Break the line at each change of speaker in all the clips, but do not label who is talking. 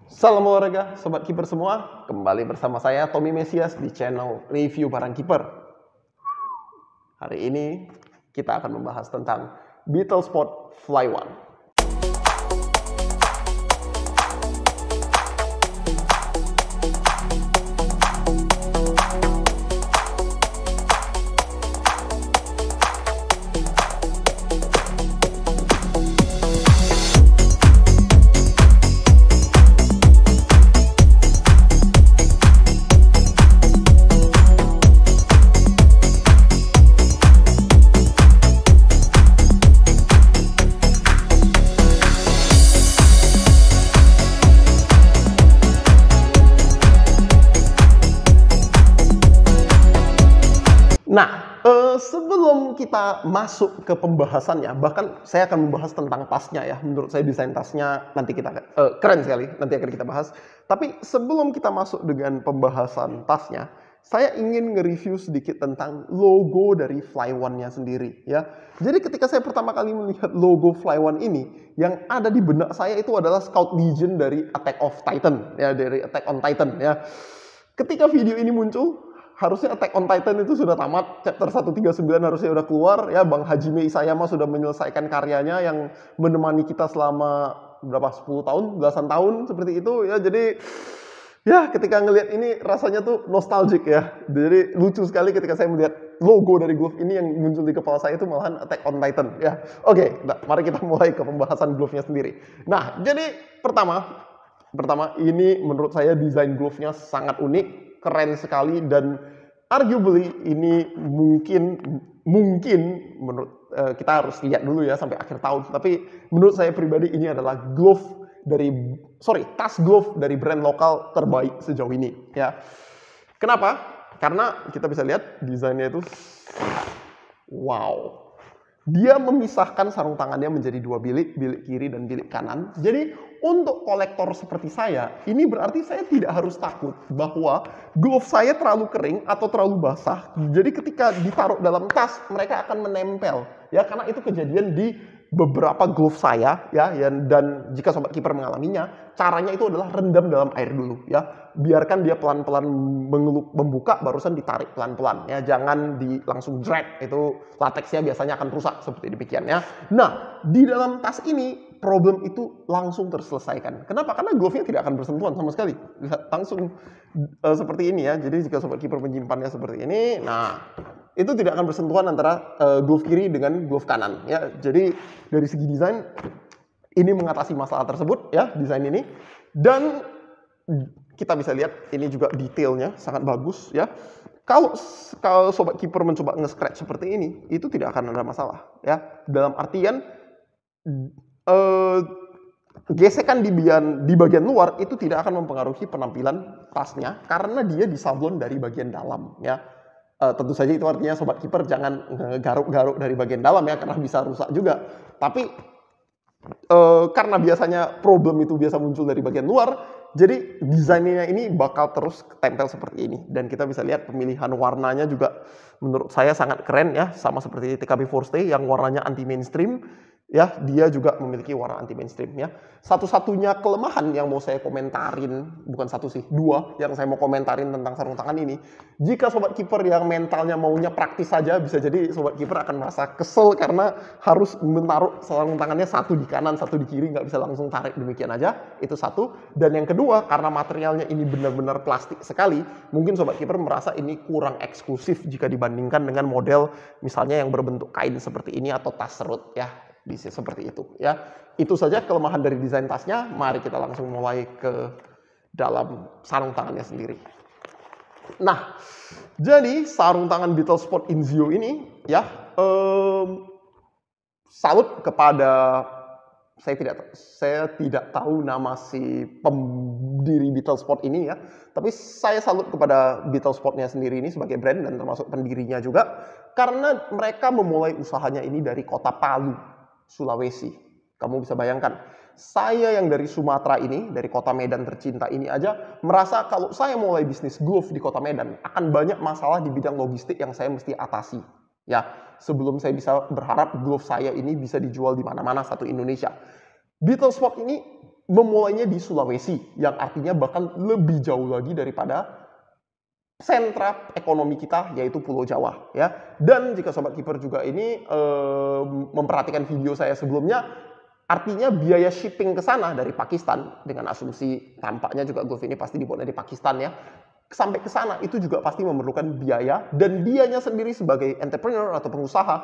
Salam olahraga, sobat kiper semua. Kembali bersama saya Tommy Mesias di channel Review Barang Kiper. Hari ini kita akan membahas tentang Beetle Sport Fly One. Nah, sebelum kita masuk ke pembahasannya, bahkan saya akan membahas tentang tasnya ya. Menurut saya desain tasnya nanti kita keren sekali, nanti akan kita bahas. Tapi sebelum kita masuk dengan pembahasan tasnya, saya ingin nge-review sedikit tentang logo dari Fly One-nya sendiri ya. Jadi ketika saya pertama kali melihat logo Fly One ini, yang ada di benak saya itu adalah Scout Legion dari Attack of Titan ya, dari Attack on Titan ya. Ketika video ini muncul, harusnya Attack on Titan itu sudah tamat, chapter 139 harusnya udah keluar ya. Bang Hajime Isayama sudah menyelesaikan karyanya yang menemani kita selama berapa 10 tahun, belasan tahun seperti itu ya. Jadi ya ketika ngelihat ini rasanya tuh nostalgic ya. Jadi lucu sekali ketika saya melihat logo dari glove ini yang muncul di kepala saya itu malahan Attack on Titan ya. Oke, nah, mari kita mulai ke pembahasan glove-nya sendiri. Nah, jadi pertama ini menurut saya desain glove-nya sangat unik, keren sekali, dan arguably ini mungkin menurut kita harus lihat dulu ya sampai akhir tahun, tapi menurut saya pribadi ini adalah tas glove dari brand lokal terbaik sejauh ini ya. Kenapa? Karena kita bisa lihat desainnya itu wow. Dia memisahkan sarung tangannya menjadi dua bilik kiri dan bilik kanan. Jadi untuk kolektor seperti saya, ini berarti saya tidak harus takut bahwa glove saya terlalu kering atau terlalu basah. Jadi ketika ditaruh dalam tas, mereka akan menempel. Ya, karena itu kejadian di beberapa glove saya ya, dan jika sobat kiper mengalaminya, caranya itu adalah rendam dalam air dulu ya. Biarkan dia pelan-pelan membuka, barusan ditarik pelan-pelan ya, jangan langsung drag, itu lateksnya biasanya akan rusak seperti demikian ya. Nah, di dalam tas ini problem itu langsung terselesaikan. Kenapa? Karena glove-nya tidak akan bersentuhan sama sekali. Langsung seperti ini ya. Jadi jika sobat kiper menyimpannya seperti ini, nah itu tidak akan bersentuhan antara glove kiri dengan glove kanan ya. Jadi dari segi desain ini mengatasi masalah tersebut ya, desain ini. Dan kita bisa lihat ini juga detailnya sangat bagus ya. Kalau sobat kiper mencoba nge-scratch seperti ini, itu tidak akan ada masalah ya. Dalam artian gesekan di bagian luar itu tidak akan mempengaruhi penampilan tasnya karena dia disablon dari bagian dalam ya. Tentu saja itu artinya sobat kiper jangan garuk-garuk dari bagian dalam ya, karena bisa rusak juga. Tapi karena biasanya problem itu biasa muncul dari bagian luar, jadi desainnya ini bakal terus tempel seperti ini. Dan kita bisa lihat pemilihan warnanya juga menurut saya sangat keren ya, sama seperti TKB Forstay yang warnanya anti mainstream. Ya, dia juga memiliki warna anti mainstream ya. Satu-satunya kelemahan yang mau saya komentarin, bukan satu sih, dua yang saya mau komentarin tentang sarung tangan ini. Jika sobat kiper yang mentalnya maunya praktis saja, bisa jadi sobat kiper akan merasa kesel karena harus menaruh sarung tangannya satu di kanan, satu di kiri, nggak bisa langsung tarik demikian aja. Itu satu. Dan yang kedua, karena materialnya ini benar-benar plastik sekali, mungkin sobat kiper merasa ini kurang eksklusif jika dibandingkan dengan model misalnya yang berbentuk kain seperti ini atau tas serut ya. Bisa seperti itu ya. Itu saja kelemahan dari desain tasnya. Mari kita langsung mulai ke dalam sarung tangannya sendiri. Nah, jadi sarung tangan Beetle Sport Inzio ini ya, salut kepada, saya tidak tahu nama si pendiri Beetle Sport ini ya, tapi saya salut kepada Beetle Sportnya sendiri ini sebagai brand dan termasuk pendirinya juga, karena mereka memulai usahanya ini dari kota Palu, Sulawesi. Kamu bisa bayangkan, saya yang dari Sumatera ini, dari kota Medan tercinta ini aja, merasa kalau saya mulai bisnis glove di kota Medan, akan banyak masalah di bidang logistik yang saya mesti atasi. Ya, sebelum saya bisa berharap glove saya ini bisa dijual di mana-mana satu Indonesia. Beetle Sport ini memulainya di Sulawesi, yang artinya bahkan lebih jauh lagi daripada sentra ekonomi kita, yaitu Pulau Jawa, ya. Dan jika Sobat Kiper juga ini memperhatikan video saya sebelumnya, artinya biaya shipping ke sana dari Pakistan, dengan asumsi tampaknya juga Golf ini pasti dibuat dari Pakistan, ya. Sampai ke sana itu juga pasti memerlukan biaya, dan dianya sendiri sebagai entrepreneur atau pengusaha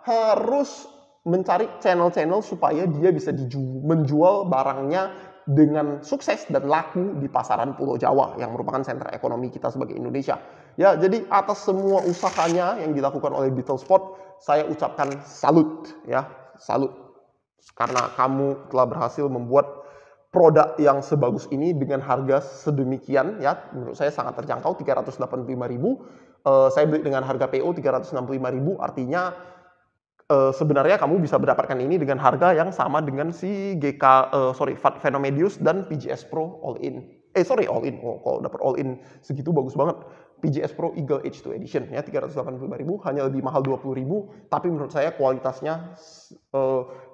harus mencari channel-channel supaya dia bisa menjual barangnya dengan sukses dan laku di pasaran Pulau Jawa yang merupakan sentra ekonomi kita sebagai Indonesia. Ya, jadi atas semua usahanya yang dilakukan oleh Beetlesport, saya ucapkan salut, ya, salut. Karena kamu telah berhasil membuat produk yang sebagus ini dengan harga sedemikian, ya, menurut saya sangat terjangkau, 385.000. Saya beli dengan harga PO 365.000, artinya sebenarnya kamu bisa mendapatkan ini dengan harga yang sama dengan si Phenomedius dan PGS Pro all-in. All in. Oh, kalau dapat all in segitu bagus banget. PGS Pro Eagle H2 Edition, ya, 385.000, hanya lebih mahal 20.000, tapi menurut saya kualitasnya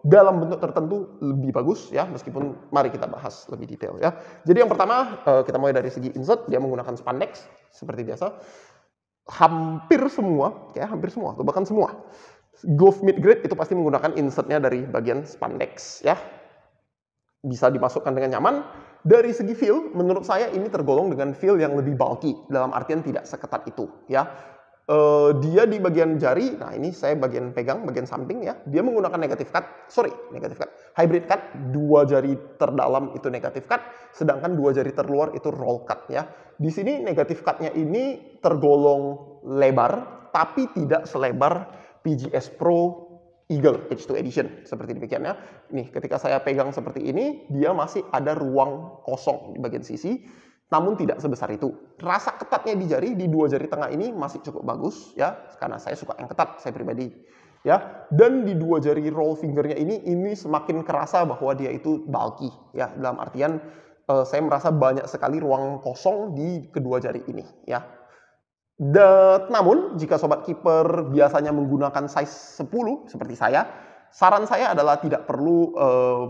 dalam bentuk tertentu lebih bagus, ya, meskipun mari kita bahas lebih detail, ya. Jadi yang pertama, kita mulai dari segi insert, dia menggunakan spandex seperti biasa. Hampir semua, atau bahkan semua Golf mid grade itu pasti menggunakan insertnya dari bagian spandex, ya. Bisa dimasukkan dengan nyaman. Dari segi feel, menurut saya ini tergolong dengan feel yang lebih bulky, dalam artian tidak seketat itu, ya. Dia di bagian jari, nah ini saya bagian pegang, bagian samping, ya. Dia menggunakan hybrid cut, dua jari terdalam itu negative cut, sedangkan dua jari terluar itu roll cut, ya. Di sini negative cut-nya ini tergolong lebar, tapi tidak selebar PGS Pro Eagle H2 Edition, seperti demikian, ya. Nih, ketika saya pegang seperti ini, dia masih ada ruang kosong di bagian sisi, namun tidak sebesar itu. Rasa ketatnya di jari, di dua jari tengah ini masih cukup bagus, ya, karena saya suka yang ketat, saya pribadi, ya. Dan di dua jari roll fingernya ini semakin kerasa bahwa dia itu bulky, ya, dalam artian saya merasa banyak sekali ruang kosong di kedua jari ini, ya. Namun, jika Sobat Kiper biasanya menggunakan size 10 seperti saya, saran saya adalah tidak perlu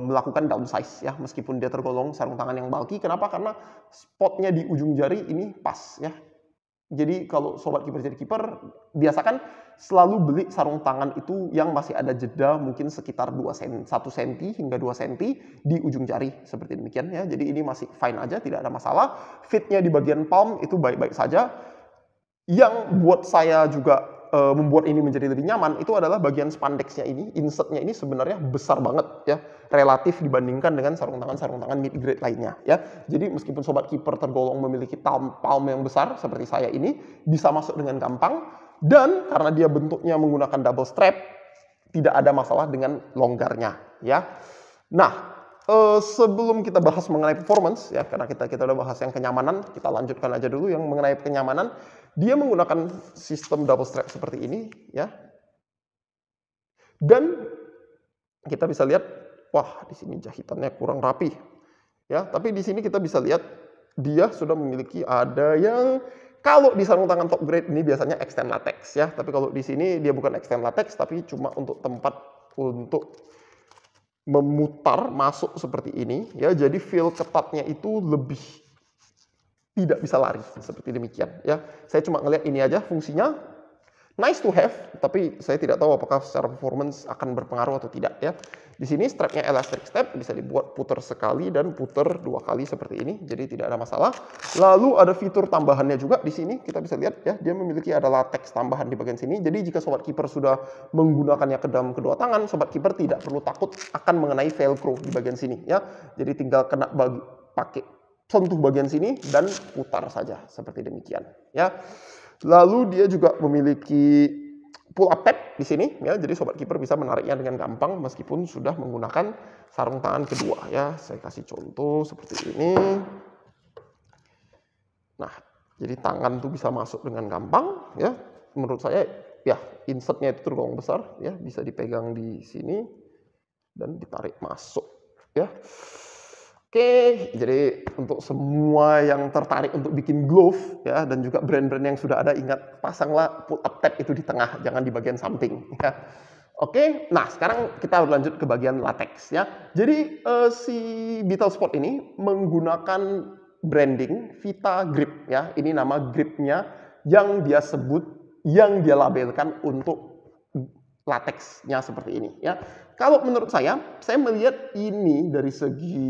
melakukan downsize, ya, meskipun dia tergolong sarung tangan yang bulky. Kenapa? Karena spotnya di ujung jari ini pas, ya. Jadi kalau Sobat Kiper jadi kiper, biasakan selalu beli sarung tangan itu yang masih ada jeda mungkin sekitar 1 cm hingga 2 cm di ujung jari, seperti demikian, ya. Jadi ini masih fine aja, tidak ada masalah. Fitnya di bagian palm itu baik-baik saja. Yang buat saya juga membuat ini menjadi lebih nyaman itu adalah bagian spandexnya ini, insertnya ini sebenarnya besar banget, ya, relatif dibandingkan dengan sarung tangan mid grade lainnya, ya. Jadi meskipun Sobat Kiper tergolong memiliki palm yang besar seperti saya ini, bisa masuk dengan gampang, dan karena dia bentuknya menggunakan double strap, tidak ada masalah dengan longgarnya, ya. Nah, sebelum kita bahas mengenai performance, ya, karena kita udah bahas yang kenyamanan, kita lanjutkan aja dulu yang mengenai kenyamanan. Dia menggunakan sistem double strap seperti ini, ya. Dan kita bisa lihat, wah, di sini jahitannya kurang rapi, ya. Tapi di sini kita bisa lihat dia sudah memiliki ada yang, kalau di sarung tangan top grade ini biasanya extend latex, ya. Tapi kalau di sini dia bukan extend latex, tapi cuma untuk tempat untuk memutar masuk seperti ini, ya. Jadi feel ketatnya itu lebih tidak bisa lari, seperti demikian, ya. Saya cuma ngelihat ini aja fungsinya, nice to have, tapi saya tidak tahu apakah secara performance akan berpengaruh atau tidak, ya. Di sini strapnya elastic strap, bisa dibuat putar sekali dan putar 2 kali seperti ini, jadi tidak ada masalah. Lalu ada fitur tambahannya juga di sini, kita bisa lihat, ya, dia memiliki ada latex tambahan di bagian sini. Jadi jika Sobat Kiper sudah menggunakannya ke dalam kedua tangan, Sobat Kiper tidak perlu takut akan mengenai velcro di bagian sini, ya. Jadi tinggal kena pakai sentuh bagian sini dan putar saja seperti demikian, ya. Lalu dia juga memiliki pull up tab di sini, ya. Jadi Sobat Kiper bisa menariknya dengan gampang meskipun sudah menggunakan sarung tangan kedua, ya. Saya kasih contoh seperti ini. Nah, jadi tangan tuh bisa masuk dengan gampang, ya. Menurut saya, ya, insertnya itu tergolong besar, ya, bisa dipegang di sini dan ditarik masuk, ya. Oke, jadi untuk semua yang tertarik untuk bikin glove, ya, dan juga brand-brand yang sudah ada, ingat, pasanglah pull up tab itu di tengah, jangan di bagian samping, ya. Oke, nah sekarang kita lanjut ke bagian latex ya. Jadi si Beetle Sport ini menggunakan branding Vita Grip ya. Ini nama gripnya yang dia sebut, yang dia labelkan untuk latexnya seperti ini ya. Kalau menurut saya melihat ini dari segi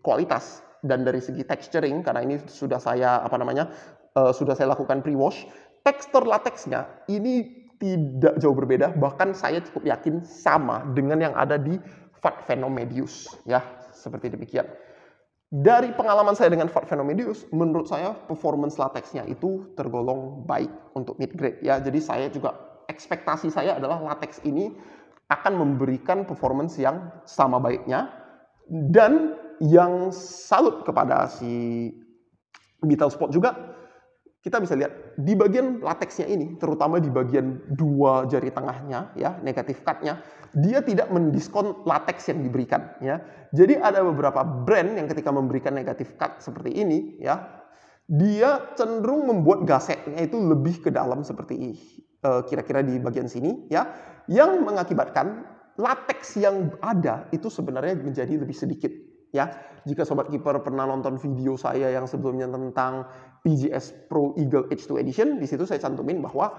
kualitas dan dari segi texturing, karena ini sudah saya sudah saya lakukan pre-wash. Tekstur latexnya ini tidak jauh berbeda, bahkan saya cukup yakin sama dengan yang ada di Fat Phenomedius ya, seperti demikian. Dari pengalaman saya dengan Fat Phenomedius, menurut saya performance latexnya itu tergolong baik untuk mid grade ya. Jadi saya juga ekspektasi saya adalah latex ini akan memberikan performance yang sama baiknya, dan yang salut kepada si Beetle Sport juga, kita bisa lihat di bagian latexnya ini, terutama di bagian dua jari tengahnya ya, negatif cut-nya, dia tidak mendiskon latex yang diberikan ya. Jadi ada beberapa brand yang ketika memberikan negatif cut seperti ini ya, dia cenderung membuat gasetnya itu lebih ke dalam seperti kira-kira di bagian sini ya, yang mengakibatkan latex yang ada itu sebenarnya menjadi lebih sedikit ya. Jika Sobat Keeper pernah nonton video saya yang sebelumnya tentang PGS Pro Eagle H2 Edition, di situ saya cantumin bahwa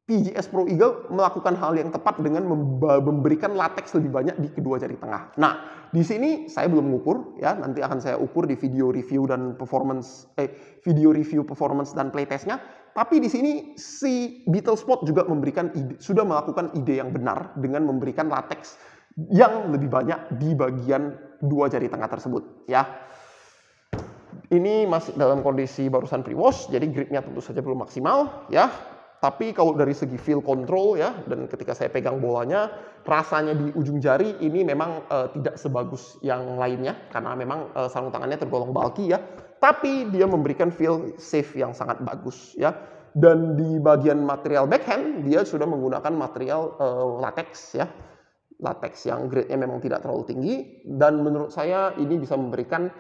PGS Pro Eagle melakukan hal yang tepat dengan memberikan latex lebih banyak di kedua jari tengah. Nah, di sini saya belum mengukur ya, nanti akan saya ukur di video review dan performance dan playtestnya. Tapi di sini si Beetle Sport juga sudah melakukan ide yang benar dengan memberikan latex yang lebih banyak di bagian dua jari tengah tersebut ya. Ini masih dalam kondisi barusan pre-wash, jadi gripnya tentu saja belum maksimal ya. Tapi kalau dari segi feel control ya, dan ketika saya pegang bolanya, rasanya di ujung jari ini memang tidak sebagus yang lainnya, karena memang sarung tangannya tergolong bulky ya. Tapi dia memberikan feel safe yang sangat bagus ya. Dan di bagian material backhand, dia sudah menggunakan material latex ya. Latex yang grade-nya memang tidak terlalu tinggi, dan menurut saya ini bisa memberikan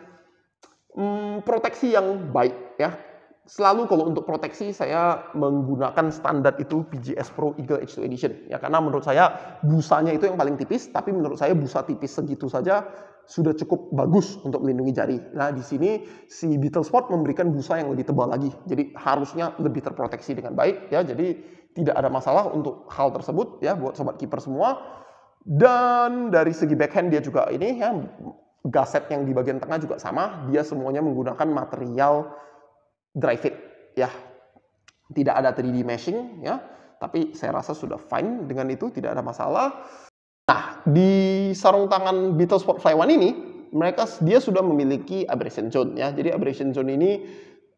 proteksi yang baik ya. Selalu kalau untuk proteksi saya menggunakan standar itu PGS Pro Eagle H2 Edition ya, karena menurut saya busanya itu yang paling tipis, tapi menurut saya busa tipis segitu saja sudah cukup bagus untuk melindungi jari. Nah, di sini si Beetle Sport memberikan busa yang lebih tebal lagi, jadi harusnya lebih terproteksi dengan baik ya. Jadi tidak ada masalah untuk hal tersebut ya buat Sobat Keeper semua. Dan dari segi backhand dia juga ini ya, gaset yang di bagian tengah juga sama, dia semuanya menggunakan material dry fit ya, tidak ada 3D meshing ya, tapi saya rasa sudah fine dengan itu, tidak ada masalah. Nah, di sarung tangan Beetle Sport Fly One ini dia sudah memiliki abrasion zone ya. Jadi abrasion zone ini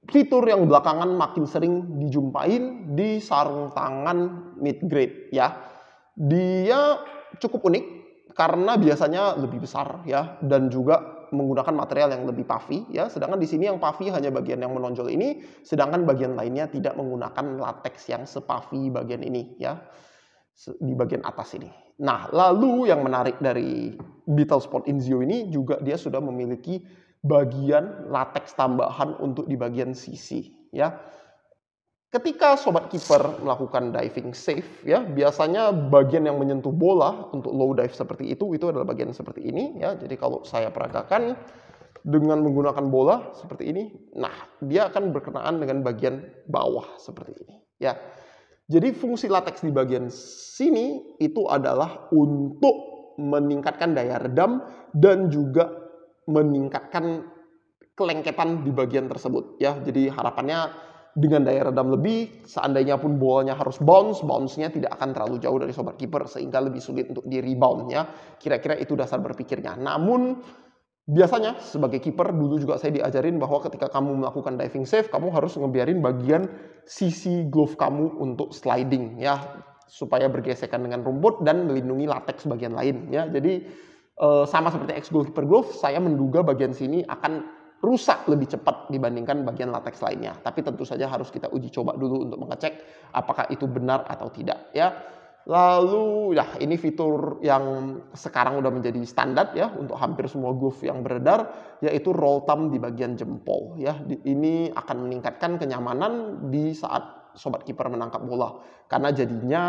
fitur yang belakangan makin sering dijumpain di sarung tangan mid grade ya. Dia cukup unik karena biasanya lebih besar ya, dan juga menggunakan material yang lebih puffy ya. Sedangkan di sini yang puffy hanya bagian yang menonjol ini, sedangkan bagian lainnya tidak menggunakan latex yang sepuffy bagian ini ya, di bagian atas ini. Nah, lalu yang menarik dari Beetle Sport Inzio ini juga dia sudah memiliki bagian latex tambahan untuk di bagian sisi ya. Ketika Sobat Keeper melakukan diving safe ya, biasanya bagian yang menyentuh bola untuk low dive seperti itu adalah bagian seperti ini ya. Jadi kalau saya peragakan dengan menggunakan bola seperti ini, nah dia akan berkenaan dengan bagian bawah seperti ini ya. Jadi fungsi latex di bagian sini itu adalah untuk meningkatkan daya redam dan juga meningkatkan kelengketan di bagian tersebut ya. Jadi harapannya dengan daya redam lebih, seandainya pun bolanya harus bounce-nya tidak akan terlalu jauh dari Sobat Keeper, sehingga lebih sulit untuk di rebound ya. Kira-kira itu dasar berpikirnya. Namun biasanya sebagai keeper dulu juga saya diajarin bahwa ketika kamu melakukan diving save, kamu harus ngebiarin bagian sisi glove kamu untuk sliding ya, supaya bergesekan dengan rumput dan melindungi latex bagian lain ya. Jadi sama seperti ex-goalkeeper glove, saya menduga bagian sini akan rusak lebih cepat dibandingkan bagian latex lainnya. Tapi tentu saja harus kita uji coba dulu untuk mengecek apakah itu benar atau tidak ya. Lalu ya, ini fitur yang sekarang udah menjadi standar ya untuk hampir semua glove yang beredar, yaitu roll thumb di bagian jempol ya. Ini akan meningkatkan kenyamanan di saat sobat kiper menangkap bola, karena jadinya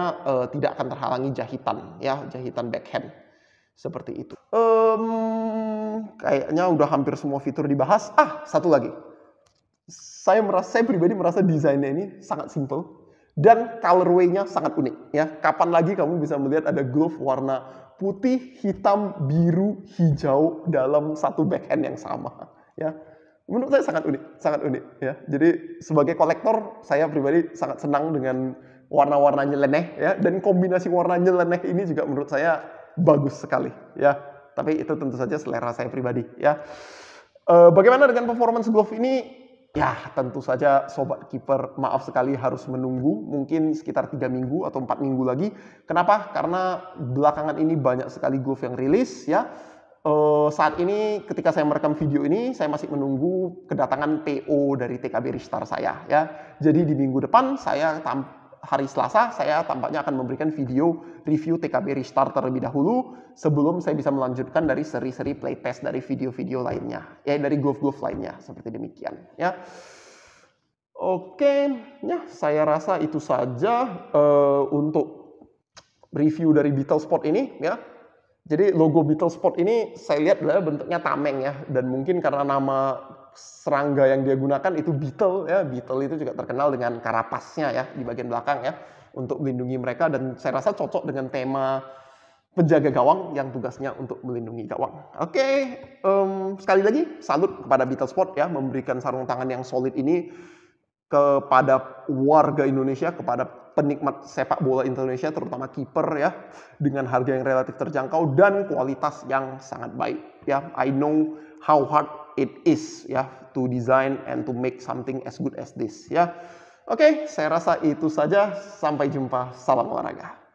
tidak akan terhalangi jahitan, ya, jahitan backhand seperti itu. Kayaknya udah hampir semua fitur dibahas. Satu lagi, saya pribadi merasa desainnya ini sangat simple dan colorway-nya sangat unik, ya. Kapan lagi kamu bisa melihat ada glove warna putih, hitam, biru, hijau dalam satu backhand yang sama, ya. Menurut saya sangat unik, ya. Jadi sebagai kolektor, saya pribadi sangat senang dengan warna-warna nyeleneh, ya. Dan kombinasi warna nyeleneh ini juga menurut saya bagus sekali, ya. Tapi itu tentu saja selera saya pribadi, ya. Bagaimana dengan performance glove ini? Ya, tentu saja sobat kiper, maaf sekali harus menunggu mungkin sekitar 3 minggu atau 4 minggu lagi. Kenapa? Karena belakangan ini banyak sekali glove yang rilis, ya. Saat ini ketika saya merekam video ini, saya masih menunggu kedatangan PO dari TKB Ristar saya, ya. Jadi di minggu depan hari Selasa saya tampaknya akan memberikan video review TKB Ristar terlebih dahulu sebelum saya bisa melanjutkan dari seri-seri playtest dari video-video lainnya, ya, dari glove-glove lainnya, seperti demikian, ya. Oke, ya, saya rasa itu saja untuk review dari Beetlesport ini, ya. Jadi logo Beetlesport ini saya lihat adalah bentuknya tameng, ya, dan mungkin karena nama serangga yang dia gunakan itu beetle, ya. Beetle itu juga terkenal dengan karapasnya, ya, di bagian belakang, ya, untuk melindungi mereka, dan saya rasa cocok dengan tema penjaga gawang yang tugasnya untuk melindungi gawang. Oke, sekali lagi salut kepada Beetlesport, ya, memberikan sarung tangan yang solid ini kepada warga Indonesia, kepada penikmat sepak bola Indonesia, terutama kiper, ya, dengan harga yang relatif terjangkau dan kualitas yang sangat baik, ya. I know how hard it is, ya, to design and to make something as good as this, ya. Oke, saya rasa itu saja. Sampai jumpa. Salam olahraga.